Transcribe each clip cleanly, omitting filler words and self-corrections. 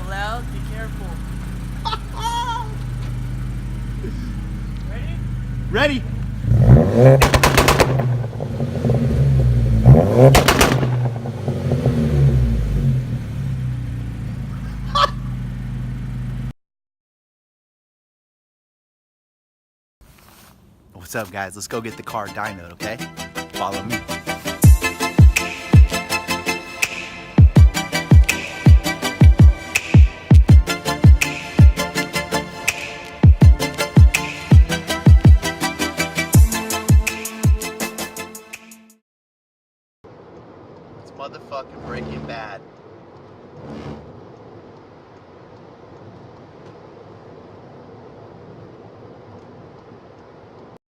loud, be careful. Ready? What's up, guys? Let's go get the car dynoed, okay? Follow me. It's motherfucking Breaking Bad.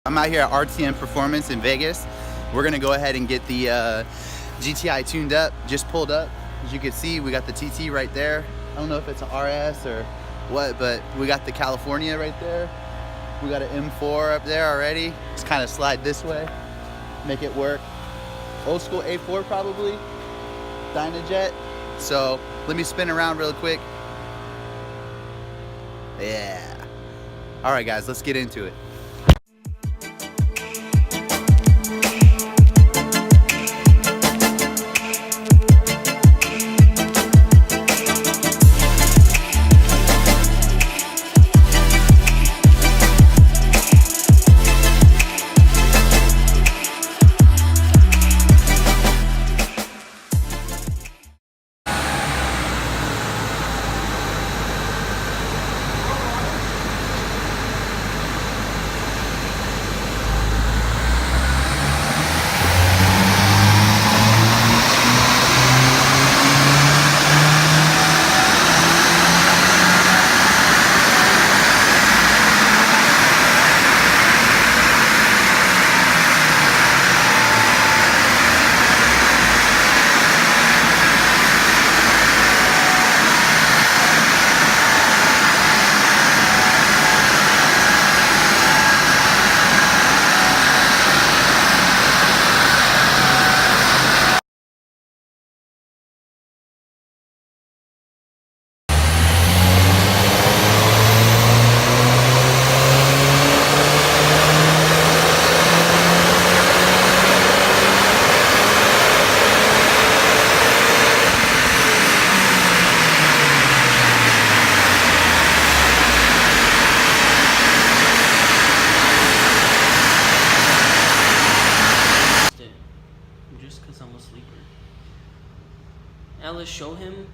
I'm out here at RTM Performance in Vegas. We're gonna go ahead and get the GTI tuned up, just pulled up. As you can see, we got the TT right there. I don't know if it's an RS or what, but we got the California right there. We got an M4 up there already. Just kind of slide this way, make it work. Old school A4 probably, Dyno. So let me spin around real quick. Yeah. All right, guys, let's get into it. Alice, show him,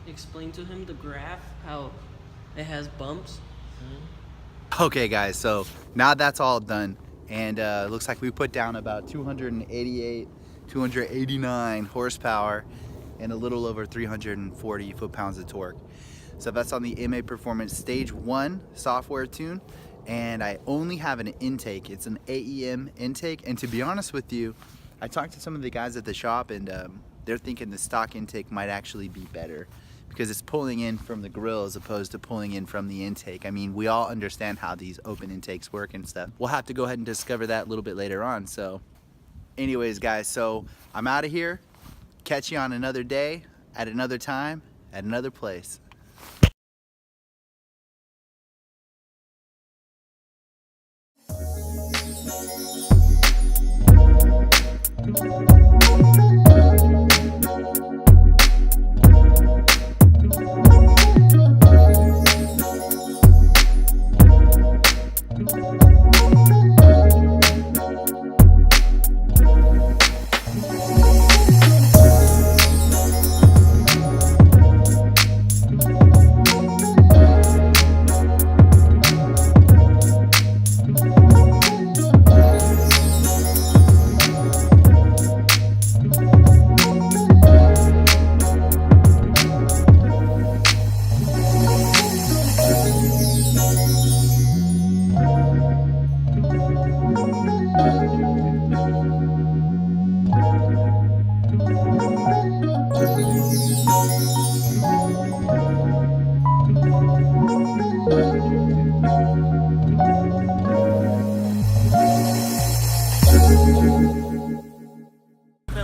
explain to him the graph, how it has bumps. Okay, guys, so now that's all done, and looks like we put down about 288, 289 horsepower and a little over 340 foot-pounds of torque. So that's on the MK Performance Stage 1 software tune, and I only have an intake. It's an AEM intake, and to be honest with you, I talked to some of the guys at the shop, and they're thinking the stock intake might actually be better because it's pulling in from the grill as opposed to pulling in from the intake. I mean, we all understand how these open intakes work and stuff. We'll have to go ahead and discover that a little bit later on. So anyways, guys, so I'm out of here. Catch you on another day, at another time, at another place.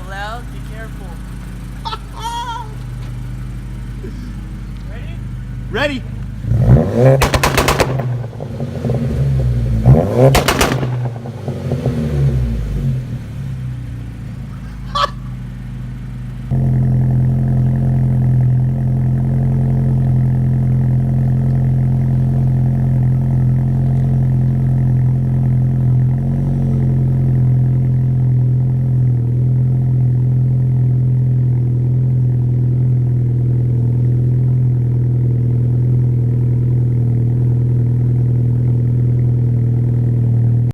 Loud, be careful. Ready?